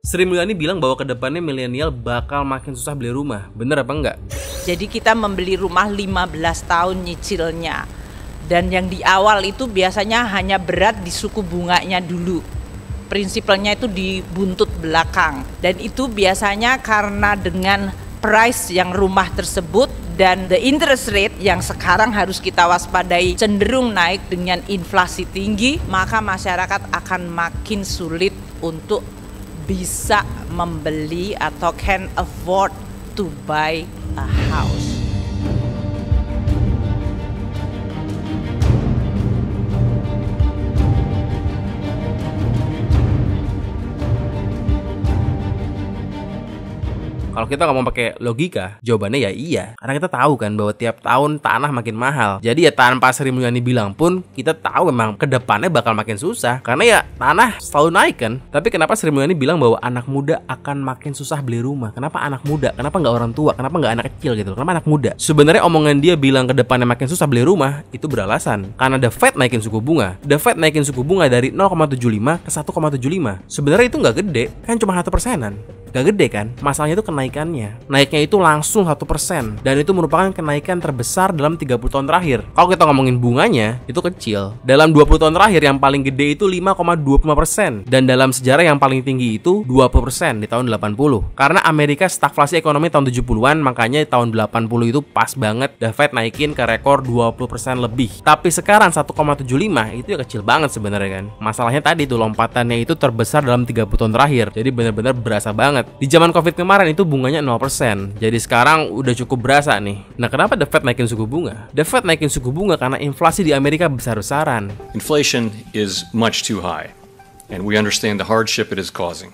Sri Mulyani bilang bahwa kedepannya milenial bakal makin susah beli rumah. Bener apa enggak? Jadi kita membeli rumah 15 tahun nyicilnya. Dan yang di awal itu biasanya hanya berat di suku bunganya dulu. Prinsipalnya itu di buntut belakang. Dan itu biasanya karena dengan price yang rumah tersebut dan the interest rate yang sekarang harus kita waspadai cenderung naik dengan inflasi tinggi, maka masyarakat akan makin sulit untuk bisa membeli atau can afford to buy a house. Kalau kita ngomong pakai logika, jawabannya ya iya. Karena kita tahu kan bahwa tiap tahun tanah makin mahal. Jadi ya tanpa Sri Mulyani bilang pun, kita tahu memang kedepannya bakal makin susah. Karena ya tanah selalu naik kan. Tapi kenapa Sri Mulyani bilang bahwa anak muda akan makin susah beli rumah? Kenapa anak muda? Kenapa nggak orang tua? Kenapa nggak anak kecil gitu? Kenapa anak muda? Sebenarnya omongan dia bilang kedepannya makin susah beli rumah itu beralasan. Karena The Fed naikin suku bunga. The Fed naikin suku bunga dari 0,75 ke 1,75. Sebenarnya itu nggak gede, kan cuma 1%-an. Gak gede kan? Masalahnya itu kenaikannya. Naiknya itu langsung 1%. Dan itu merupakan kenaikan terbesar dalam 30 tahun terakhir. Kalau kita ngomongin bunganya, itu kecil. Dalam 20 tahun terakhir yang paling gede itu 5,25%. Dan dalam sejarah yang paling tinggi itu 20% di tahun 80. Karena Amerika stagflasi ekonomi tahun 70-an, makanya tahun 80 itu pas banget The Fed naikin ke rekor 20% lebih. Tapi sekarang 1,75 itu ya kecil banget sebenarnya kan. Masalahnya tadi tuh lompatannya itu terbesar dalam 30 tahun terakhir. Jadi benar-benar berasa banget. Di zaman Covid kemarin itu bunganya 0%. Jadi sekarang udah cukup berasa nih. Nah, kenapa The Fed naikin suku bunga? The Fed naikin suku bunga karena inflasi di Amerika besar-besaran. Inflation is much too high, and we understand the hardship it is causing.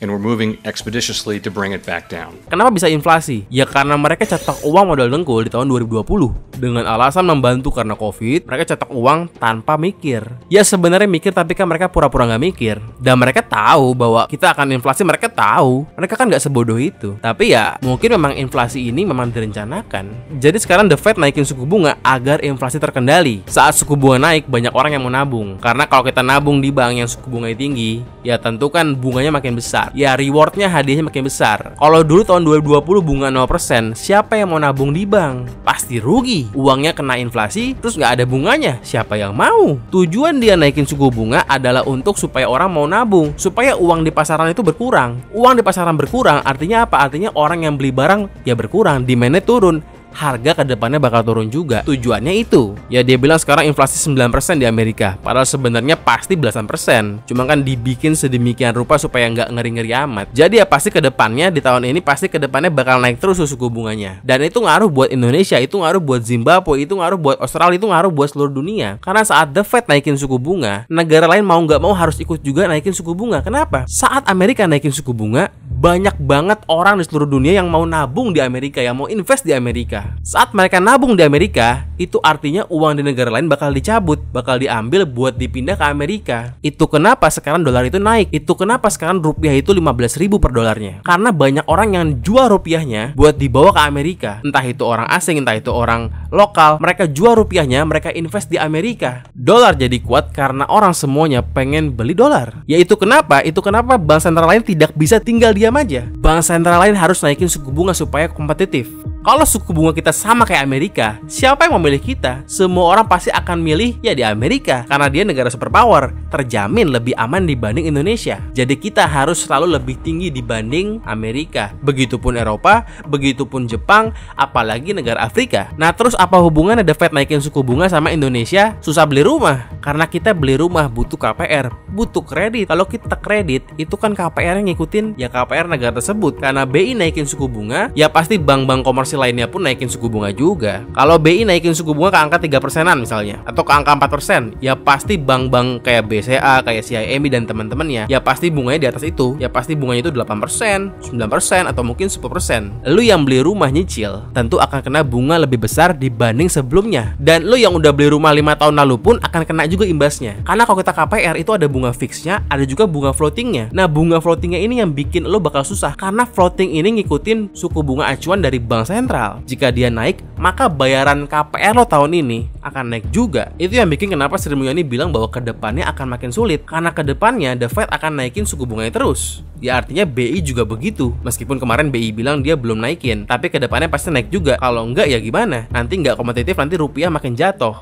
And we're moving expeditiously to bring it back down. Kenapa bisa inflasi? Ya karena mereka cetak uang modal dengkul di tahun 2020. Dengan alasan membantu karena Covid, mereka cetak uang tanpa mikir. Ya sebenarnya mikir tapi kan mereka pura-pura nggak mikir. Dan mereka tahu bahwa kita akan inflasi, mereka tahu. Mereka kan nggak sebodoh itu. Tapi ya mungkin memang inflasi ini memang direncanakan. Jadi sekarang The Fed naikin suku bunga agar inflasi terkendali. Saat suku bunga naik, banyak orang yang mau nabung. Karena kalau kita nabung di bank yang suku bunganya tinggi, ya tentu kan bunganya makin besar. Ya rewardnya, hadiahnya makin besar. Kalau dulu tahun 2020 bunga 0%, siapa yang mau nabung di bank? Pasti rugi. Uangnya kena inflasi, terus nggak ada bunganya. Siapa yang mau? Tujuan dia naikin suku bunga adalah untuk supaya orang mau nabung, supaya uang di pasaran itu berkurang. Uang di pasaran berkurang artinya apa? Artinya orang yang beli barang ya berkurang, demand-nya turun. Harga kedepannya bakal turun juga. Tujuannya itu. Ya dia bilang sekarang inflasi 9% di Amerika. Padahal sebenarnya pasti belasan persen. Cuma kan dibikin sedemikian rupa supaya nggak ngeri-ngeri amat. Jadi ya pasti kedepannya di tahun ini pasti kedepannya bakal naik terus suku bunganya. Dan itu ngaruh buat Indonesia, itu ngaruh buat Zimbabwe, itu ngaruh buat Australia, itu ngaruh buat seluruh dunia. Karena saat The Fed naikin suku bunga, negara lain mau nggak mau harus ikut juga naikin suku bunga. Kenapa? Saat Amerika naikin suku bunga, banyak banget orang di seluruh dunia yang mau nabung di Amerika, yang mau invest di Amerika. Saat mereka nabung di Amerika, itu artinya uang di negara lain bakal dicabut, bakal diambil buat dipindah ke Amerika. Itu kenapa sekarang dolar itu naik. Itu kenapa sekarang rupiah itu 15.000 per dolarnya. Karena banyak orang yang jual rupiahnya buat dibawa ke Amerika. Entah itu orang asing, entah itu orang lokal. Mereka jual rupiahnya, mereka invest di Amerika. Dolar jadi kuat karena orang semuanya pengen beli dolar. Ya itu kenapa bank sentral lain tidak bisa tinggal diam aja. Bank sentral lain harus naikin suku bunga supaya kompetitif. Kalau suku bunga kita sama kayak Amerika, siapa yang mau milih kita? Semua orang pasti akan milih ya di Amerika, karena dia negara superpower, terjamin lebih aman dibanding Indonesia. Jadi kita harus selalu lebih tinggi dibanding Amerika. Begitupun Eropa, begitupun Jepang, apalagi negara Afrika. Nah terus apa hubungannya The Fed naikin suku bunga sama Indonesia susah beli rumah? Karena kita beli rumah butuh KPR, butuh kredit. Kalau kita kredit, itu kan KPR yang ngikutin ya KPR negara tersebut. Karena BI naikin suku bunga, ya pasti bank-bank komersial lainnya pun naikin suku bunga juga. Kalau BI naikin suku bunga ke angka 3%-an misalnya, atau ke angka 4%, ya pasti bank-bank kayak BCA, kayak CIMB dan teman-temannya, ya pasti bunganya di atas itu. Ya pasti bunganya itu 8%, 9%, atau mungkin 10%. Lu yang beli rumah nyicil, tentu akan kena bunga lebih besar dibanding sebelumnya. Dan lu yang udah beli rumah 5 tahun lalu pun akan kena juga imbasnya. Karena kalau kita KPR itu ada bunga fixnya, ada juga bunga floatingnya. Nah bunga floatingnya ini yang bikin lu bakal susah, karena floating ini ngikutin suku bunga acuan dari bank sentral. Jika dia naik, maka bayaran KPR lo tahun ini akan naik juga. Itu yang bikin kenapa Sri Mulyani bilang bahwa kedepannya akan makin sulit, karena kedepannya The Fed akan naikin suku bunganya terus. Ya artinya BI juga begitu. Meskipun kemarin BI bilang dia belum naikin, tapi kedepannya pasti naik juga. Kalau enggak ya gimana? Nanti nggak kompetitif, nanti rupiah makin jatuh.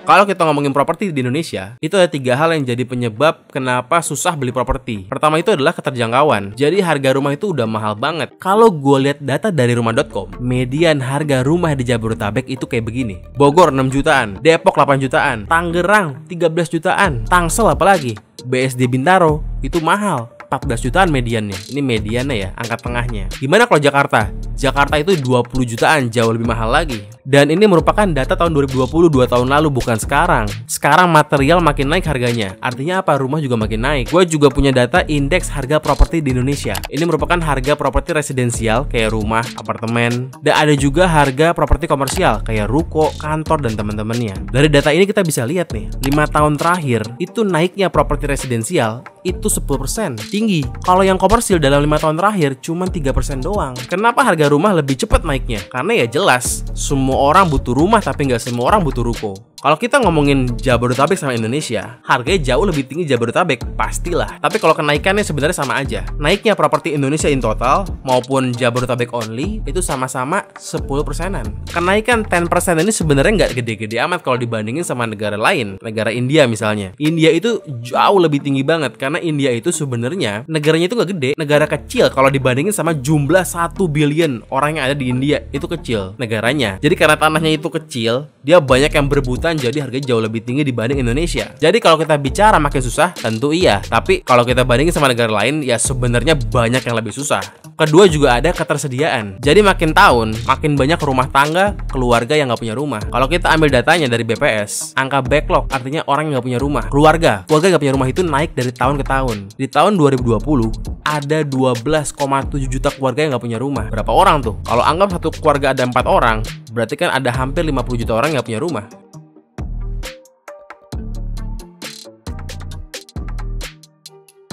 Kalau kita ngomongin properti di Indonesia, itu ada 3 hal yang jadi penyebab kenapa susah beli properti. Pertama itu adalah keterjangkauan. Jadi harga rumah itu udah mahal banget. Kalau gue lihat data dari rumah.com, median harga rumah di Jabodetabek itu kayak begini. Bogor 6 jutaan, Depok 8 jutaan, Tangerang 13 jutaan, Tangsel apalagi, BSD Bintaro itu mahal. 14 jutaan mediannya. Ini mediannya ya, angka tengahnya. Gimana kalau Jakarta? Jakarta itu 20 jutaan, jauh lebih mahal lagi. Dan ini merupakan data tahun 2020, 2 tahun lalu, bukan sekarang. Sekarang material makin naik harganya. Artinya apa? Rumah juga makin naik. Gue juga punya data indeks harga properti di Indonesia. Ini merupakan harga properti residensial kayak rumah, apartemen, dan ada juga harga properti komersial kayak ruko, kantor, dan teman-temannya. Dari data ini kita bisa lihat nih, 5 tahun terakhir itu naiknya properti residensial itu 10%. Tinggi. Kalau yang komersil dalam 5 tahun terakhir cuma 3% doang. Kenapa harga rumah lebih cepat naiknya? Karena ya jelas, semua orang butuh rumah tapi nggak semua orang butuh ruko. Kalau kita ngomongin Jabodetabek sama Indonesia, harganya jauh lebih tinggi Jabodetabek, pastilah. Tapi kalau kenaikannya sebenarnya sama aja. Naiknya properti Indonesia in total maupun Jabodetabek only itu sama-sama 10%-an. Kenaikan 10% ini sebenarnya nggak gede-gede amat kalau dibandingin sama negara lain. Negara India misalnya. India itu jauh lebih tinggi banget karena India itu sebenarnya negaranya itu nggak gede, negara kecil kalau dibandingin sama jumlah 1 billion orang yang ada di India. Itu kecil negaranya. Jadi karena tanahnya itu kecil, dia banyak yang berebutan, jadi harganya jauh lebih tinggi dibanding Indonesia. Jadi kalau kita bicara makin susah, tentu iya. Tapi kalau kita bandingin sama negara lain, ya sebenarnya banyak yang lebih susah. Kedua juga ada ketersediaan. Jadi makin tahun, makin banyak rumah tangga, keluarga yang nggak punya rumah. Kalau kita ambil datanya dari BPS, angka backlog artinya orang yang nggak punya rumah. Keluarga nggak punya rumah itu naik dari tahun ke tahun. Di tahun 2020, ada 12,7 juta keluarga yang nggak punya rumah. Berapa orang tuh? Kalau anggap satu keluarga ada 4 orang, berarti kan ada hampir 50 juta orang yang nggak punya rumah.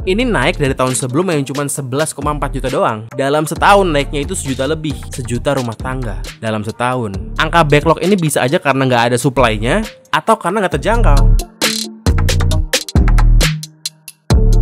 Ini naik dari tahun sebelumnya yang cuma 11,4 juta doang. Dalam setahun naiknya itu 1 juta lebih. 1 juta rumah tangga dalam setahun. Angka backlog ini bisa aja karena nggak ada supply-nya atau karena nggak terjangkau.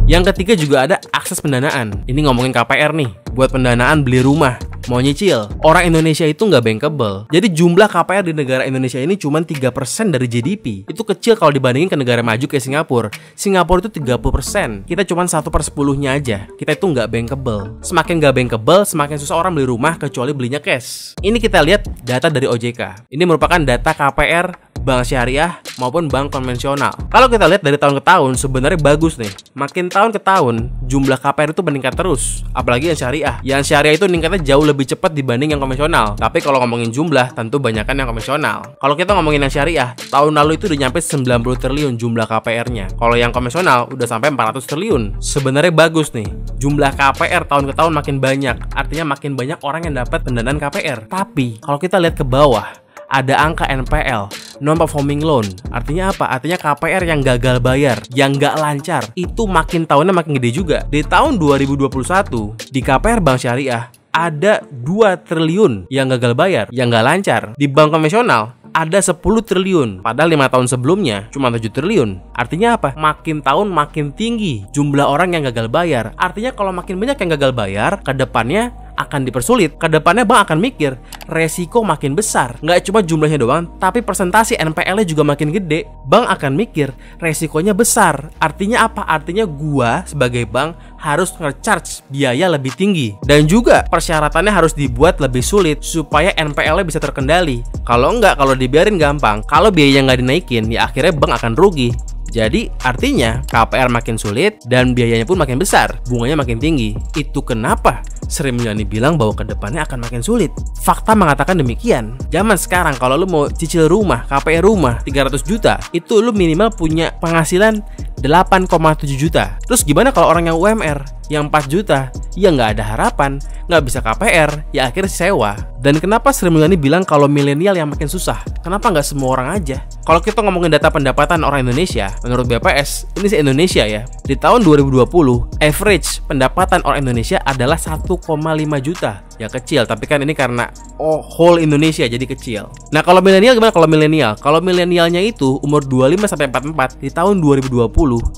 Yang ketiga juga ada akses pendanaan. Ini ngomongin KPR nih. Buat pendanaan beli rumah, mau nyicil. Orang Indonesia itu nggak bankable. Jadi jumlah KPR di negara Indonesia ini cuma 3% dari GDP. Itu kecil kalau dibandingin ke negara maju kayak Singapura. Singapura itu 30%. Kita cuma 1/10-nya aja. Kita itu nggak bankable. Semakin nggak bankable, semakin susah orang beli rumah kecuali belinya cash. Ini kita lihat data dari OJK. Ini merupakan data KPR bank syariah maupun bank konvensional. Kalau kita lihat dari tahun ke tahun sebenarnya bagus nih. Makin tahun ke tahun jumlah KPR itu meningkat terus. Apalagi yang syariah. Yang syariah itu meningkatnya jauh lebih cepat dibanding yang konvensional. Tapi kalau ngomongin jumlah tentu banyakan yang konvensional. Kalau kita ngomongin yang syariah, tahun lalu itu udah nyampe 90 triliun jumlah KPR-nya. Kalau yang konvensional udah sampai 400 triliun. Sebenarnya bagus nih. Jumlah KPR tahun ke tahun makin banyak. Artinya makin banyak orang yang dapat pendanaan KPR. Tapi kalau kita lihat ke bawah, ada angka NPL, non-performing loan. Artinya apa? Artinya KPR yang gagal bayar, yang nggak lancar. Itu makin tahunnya makin gede juga. Di tahun 2021, di KPR Bank Syariah, ada 2 triliun yang gagal bayar, yang nggak lancar. Di bank konvensional, ada 10 triliun. Padahal 5 tahun sebelumnya, cuma 7 triliun. Artinya apa? Makin tahun makin tinggi jumlah orang yang gagal bayar. Artinya kalau makin banyak yang gagal bayar, ke depannya akan dipersulit. Kedepannya bank akan mikir resiko makin besar. Nggak cuma jumlahnya doang, tapi persentase NPL-nya juga makin gede. Bank akan mikir resikonya besar. Artinya apa? Artinya gua sebagai bank harus nge-charge biaya lebih tinggi. Dan juga persyaratannya harus dibuat lebih sulit supaya NPL-nya bisa terkendali. Kalau nggak, kalau dibiarin gampang. Kalau biayanya nggak dinaikin, ya akhirnya bank akan rugi. Jadi artinya KPR makin sulit dan biayanya pun makin besar, bunganya makin tinggi. Itu kenapa Sri Mulyani bilang bahwa kedepannya akan makin sulit. Fakta mengatakan demikian. Zaman sekarang kalau lu mau cicil rumah, KPR rumah 300 juta, itu lu minimal punya penghasilan 8,7 juta. Terus gimana kalau orang yang UMR Yang 4 juta, ya nggak ada harapan, nggak bisa KPR, ya akhirnya sewa. Dan kenapa Sri Mulyani bilang kalau milenial yang makin susah? Kenapa nggak semua orang aja? Kalau kita ngomongin data pendapatan orang Indonesia, menurut BPS, ini sih Indonesia ya, di tahun 2020, average pendapatan orang Indonesia adalah 1,5 juta. Ya kecil, tapi kan ini karena whole Indonesia jadi kecil. Nah kalau milenial gimana kalau milenial? Kalau milenialnya itu umur 25-44 di tahun 2020,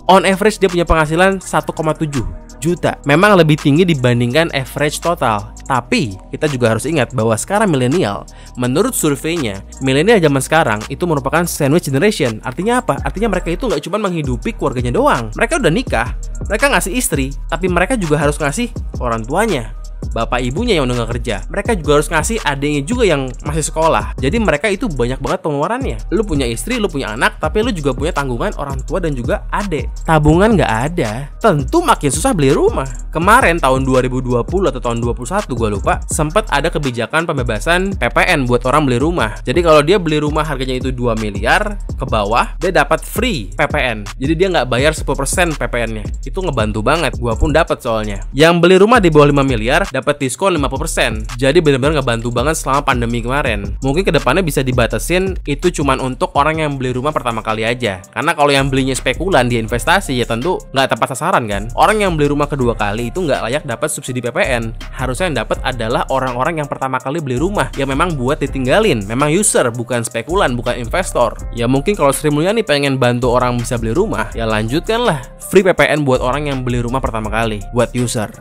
on average dia punya penghasilan 1,7 juta. Memang lebih tinggi dibandingkan average total. Tapi kita juga harus ingat bahwa sekarang milenial, menurut surveinya, milenial zaman sekarang itu merupakan sandwich generation. Artinya apa? Artinya mereka itu nggak cuma menghidupi keluarganya doang. Mereka udah nikah, mereka ngasih istri, tapi mereka juga harus ngasih orang tuanya, bapak ibunya yang udah gak kerja. Mereka juga harus ngasih adiknya juga yang masih sekolah. Jadi mereka itu banyak banget pengeluarannya. Lu punya istri, lu punya anak, tapi lu juga punya tanggungan orang tua dan juga adik. Tabungan gak ada, tentu makin susah beli rumah. Kemarin tahun 2020 atau tahun 2021 gue lupa, sempat ada kebijakan pembebasan PPN buat orang beli rumah. Jadi kalau dia beli rumah harganya itu 2 miliar ke bawah, dia dapat free PPN. Jadi dia nggak bayar 10% PPN-nya. Itu ngebantu banget. Gua pun dapat soalnya. Yang beli rumah di bawah 5 miliar dapat diskon 50%. Jadi benar-benar ngebantu banget selama pandemi kemarin. Mungkin kedepannya bisa dibatasin itu cuman untuk orang yang beli rumah pertama kali aja. Karena kalau yang belinya spekulan dia investasi ya tentu nggak tepat sasaran kan. Orang yang beli rumah kedua kali itu nggak layak dapat subsidi PPN. Harusnya yang dapat adalah orang-orang yang pertama kali beli rumah yang memang buat ditinggalin, memang user, bukan spekulan, bukan investor. Ya mungkin kalau Sri Mulyani pengen bantu orang bisa beli rumah, ya lanjutkanlah free PPN buat orang yang beli rumah pertama kali, buat user.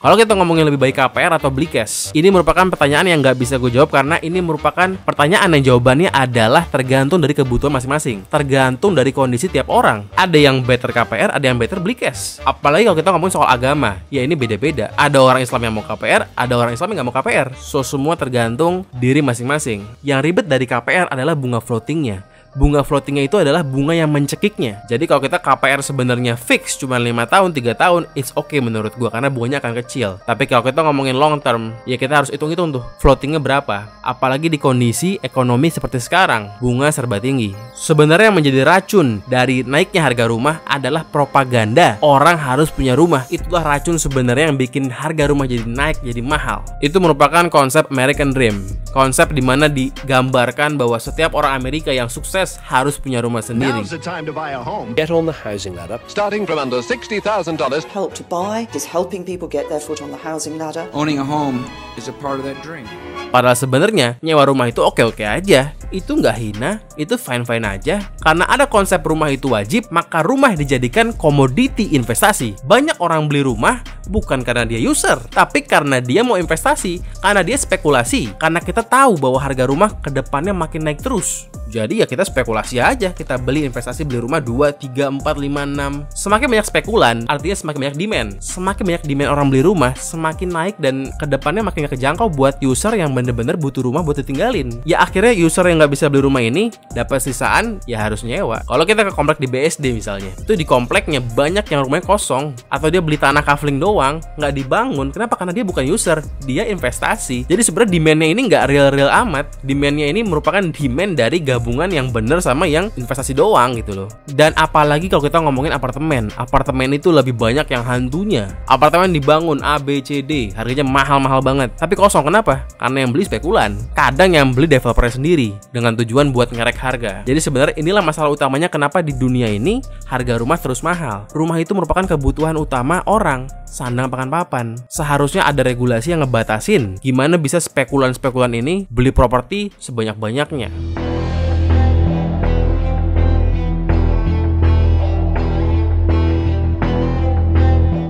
Kalau kita ngomongin lebih baik KPR atau beli cash, ini merupakan pertanyaan yang nggak bisa gue jawab karena ini merupakan pertanyaan yang jawabannya adalah tergantung dari kebutuhan masing-masing, tergantung dari kondisi tiap orang. Ada yang better KPR, ada yang better beli cash. Apalagi kalau kita ngomongin soal agama, ya ini beda-beda. Ada orang Islam yang mau KPR, ada orang Islam yang nggak mau KPR. So semua tergantung diri masing-masing. Yang ribet dari KPR adalah bunga floatingnya. Bunga floatingnya itu adalah bunga yang mencekiknya. Jadi kalau kita KPR sebenarnya fix cuma 5 tahun, 3 tahun, it's okay menurut gua karena bunganya akan kecil. Tapi kalau kita ngomongin long term, ya kita harus hitung-hitung tuh floatingnya berapa. Apalagi di kondisi ekonomi seperti sekarang, bunga serba tinggi. Sebenarnya yang menjadi racun dari naiknya harga rumah adalah propaganda. Orang harus punya rumah. Itulah racun sebenarnya yang bikin harga rumah jadi naik, jadi mahal. Itu merupakan konsep American Dream. Konsep dimana digambarkan bahwa setiap orang Amerika yang sukses harus punya rumah sendiri. Now's the time to buy a home. Get on the housing ladder. Starting from under $60,000. Help to Buy is helping people get their foot on the housing ladder. Owning a home is a part of that dream. Padahal sebenarnya nyewa rumah itu oke-oke aja. Itu nggak hina, itu fine-fine aja. Karena ada konsep rumah itu wajib, maka rumah dijadikan komoditi investasi. Banyak orang beli rumah bukan karena dia user, tapi karena dia mau investasi, karena dia spekulasi. Karena kita tahu bahwa harga rumah ke depannya makin naik terus. Jadi ya kita spekulasi aja, kita beli investasi beli rumah 2, 3, 4, 5, 6. Semakin banyak spekulan, artinya semakin banyak demand. Semakin banyak demand orang beli rumah, semakin naik dan kedepannya makin gak kejangkau buat user yang bener-bener butuh rumah buat ditinggalin. Ya akhirnya user yang gak bisa beli rumah ini dapat sisaan ya harus nyewa. Kalau kita ke komplek di BSD misalnya, itu di kompleknya banyak yang rumahnya kosong atau dia beli tanah kafling doang, nggak dibangun. Kenapa? Karena dia bukan user, dia investasi. Jadi sebenarnya demandnya ini nggak real-real amat. Demandnya ini merupakan demand dari gabungan yang bener sama yang investasi doang gitu loh. Dan apalagi kalau kita ngomongin apartemen, apartemen itu lebih banyak yang hantunya. Apartemen dibangun A, B, C, D, harganya mahal-mahal banget, tapi kosong. Kenapa? Karena yang beli spekulan. Kadang yang beli developer sendiri dengan tujuan buat ngerek harga. Jadi sebenarnya inilah masalah utamanya kenapa di dunia ini harga rumah terus mahal. Rumah itu merupakan kebutuhan utama orang, sandang pangan papan. Seharusnya ada regulasi yang ngebatasin gimana bisa spekulan-spekulan ini beli properti sebanyak-banyaknya.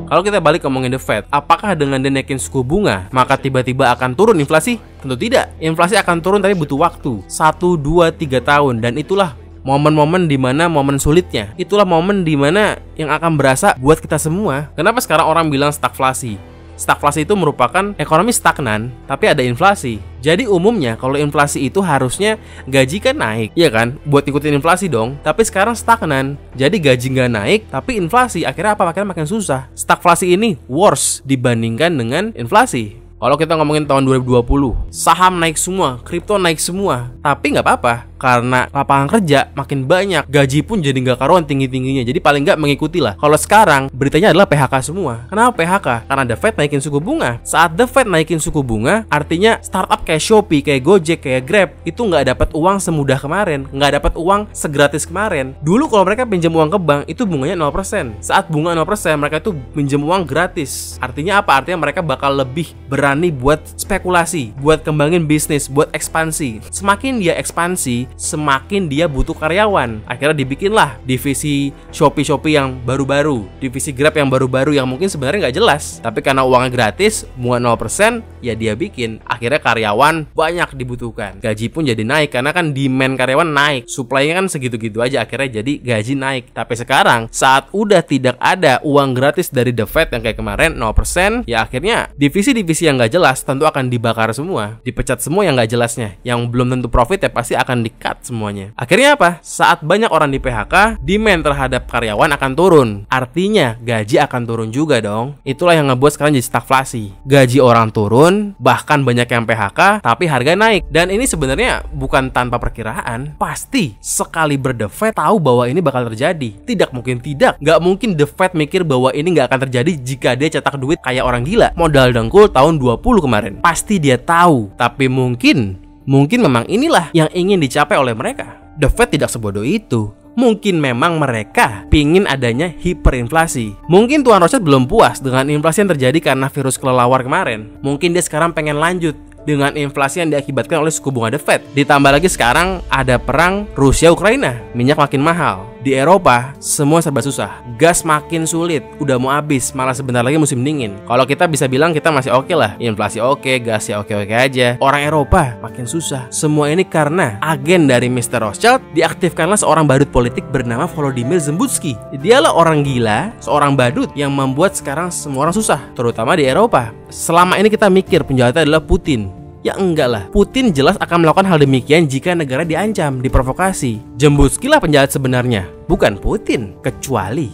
Kalau kita balik ngomongin The Fed, apakah dengan dia naikin suku bunga, maka tiba-tiba akan turun inflasi? Tentu tidak. Inflasi akan turun tapi butuh waktu 1, 2, 3 tahun. Dan itulah momen-momen dimana momen sulitnya. Itulah momen dimana yang akan berasa buat kita semua. Kenapa sekarang orang bilang stagflasi? Stagflasi itu merupakan ekonomi stagnan, tapi ada inflasi. Jadi umumnya kalau inflasi itu harusnya gaji kan naik, iya kan? Buat ikutin inflasi dong. Tapi sekarang stagnan, jadi gaji nggak naik, tapi inflasi. Akhirnya apa? Akhirnya makin susah. Stagflasi ini worse dibandingkan dengan inflasi. Kalau kita ngomongin tahun 2020, saham naik semua, kripto naik semua, tapi nggak apa-apa. Karena lapangan kerja makin banyak, gaji pun jadi nggak karuan tinggi-tingginya. Jadi paling nggak mengikuti lah. Kalau sekarang beritanya adalah PHK semua. Kenapa PHK? Karena The Fed naikin suku bunga. Saat The Fed naikin suku bunga, artinya startup kayak Shopee, kayak Gojek, kayak Grab itu nggak dapat uang semudah kemarin, nggak dapat uang segratis kemarin. Dulu kalau mereka pinjam uang ke bank itu bunganya 0%. Saat bunga 0%, mereka itu pinjam uang gratis. Artinya apa? Artinya mereka bakal lebih berani buat spekulasi, buat kembangin bisnis, buat ekspansi. Semakin dia ekspansi, semakin dia butuh karyawan. Akhirnya dibikinlah divisi Shopee yang baru-baru, divisi Grab yang baru-baru yang mungkin sebenarnya nggak jelas, tapi karena uangnya gratis, bunga 0%, ya dia bikin. Akhirnya karyawan banyak dibutuhkan, gaji pun jadi naik karena kan demand karyawan naik, supply-nya kan segitu-gitu aja, akhirnya jadi gaji naik. Tapi sekarang saat udah tidak ada uang gratis dari The Fed yang kayak kemarin 0%, ya akhirnya divisi-divisi yang nggak jelas tentu akan dibakar semua, dipecat semua yang nggak jelasnya, yang belum tentu profit ya pasti akan di-cut semuanya. Akhirnya apa? Saat banyak orang di PHK, demand terhadap karyawan akan turun. Artinya gaji akan turun juga dong. Itulah yang ngebuat sekarang jadi stagflasi. Gaji orang turun, bahkan banyak yang PHK, tapi harga naik. Dan ini sebenarnya bukan tanpa perkiraan. Pasti sekali The Fed tahu bahwa ini bakal terjadi. Tidak mungkin tidak. Nggak mungkin The Fed mikir bahwa ini nggak akan terjadi jika dia cetak duit kayak orang gila. Modal dengkul tahun 20 kemarin. Pasti dia tahu. Tapi mungkin memang inilah yang ingin dicapai oleh mereka. The Fed tidak sebodoh itu. Mungkin memang mereka pingin adanya hiperinflasi. Mungkin Tuan Rothschild belum puas dengan inflasi yang terjadi karena virus kelelawar kemarin. Mungkin dia sekarang pengen lanjut dengan inflasi yang diakibatkan oleh suku bunga The Fed. Ditambah lagi sekarang ada perang Rusia-Ukraina, minyak makin mahal. Di Eropa semua serba susah, gas makin sulit, udah mau habis, malah sebentar lagi musim dingin. Kalau kita bisa bilang kita masih oke lah, inflasi oke, gas ya oke-oke aja. Orang Eropa makin susah. Semua ini karena agen dari Mr. Rothschild diaktifkanlah seorang badut politik bernama Volodymyr Zelensky. Dialah orang gila, seorang badut yang membuat sekarang semua orang susah, terutama di Eropa. Selama ini kita mikir penjahatnya adalah Putin. Ya enggak lah, Putin jelas akan melakukan hal demikian jika negara diancam, diprovokasi. Zelensky lah penjahat sebenarnya, bukan Putin. Kecuali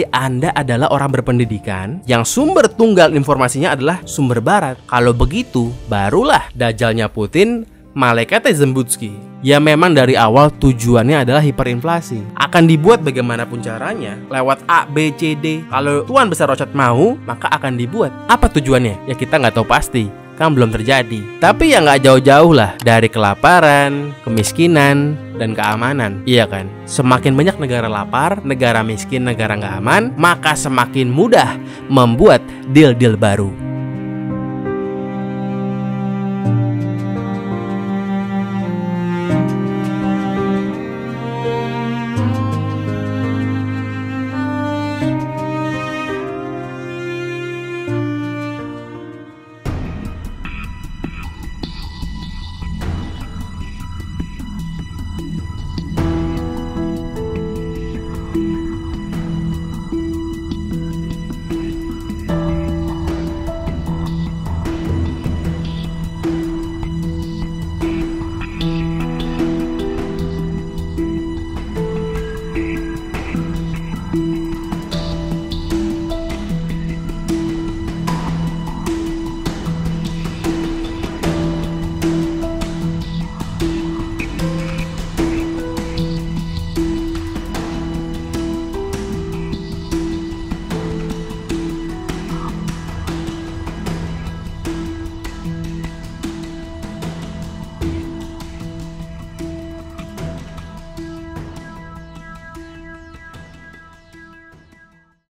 Anda adalah orang berpendidikan yang sumber tunggal informasinya adalah sumber barat. Kalau begitu, barulah dajalnya Putin, malaikatnya Zelensky. Ya memang dari awal tujuannya adalah hiperinflasi. Akan dibuat bagaimanapun caranya, lewat A, B, C, D. Kalau Tuan Besar Rothschild mau, maka akan dibuat. Apa tujuannya? Ya kita nggak tahu pasti, kan belum terjadi. Tapi ya nggak jauh-jauh lah dari kelaparan, kemiskinan, dan keamanan. Iya kan? Semakin banyak negara lapar, negara miskin, negara nggak aman, maka semakin mudah membuat deal-deal baru.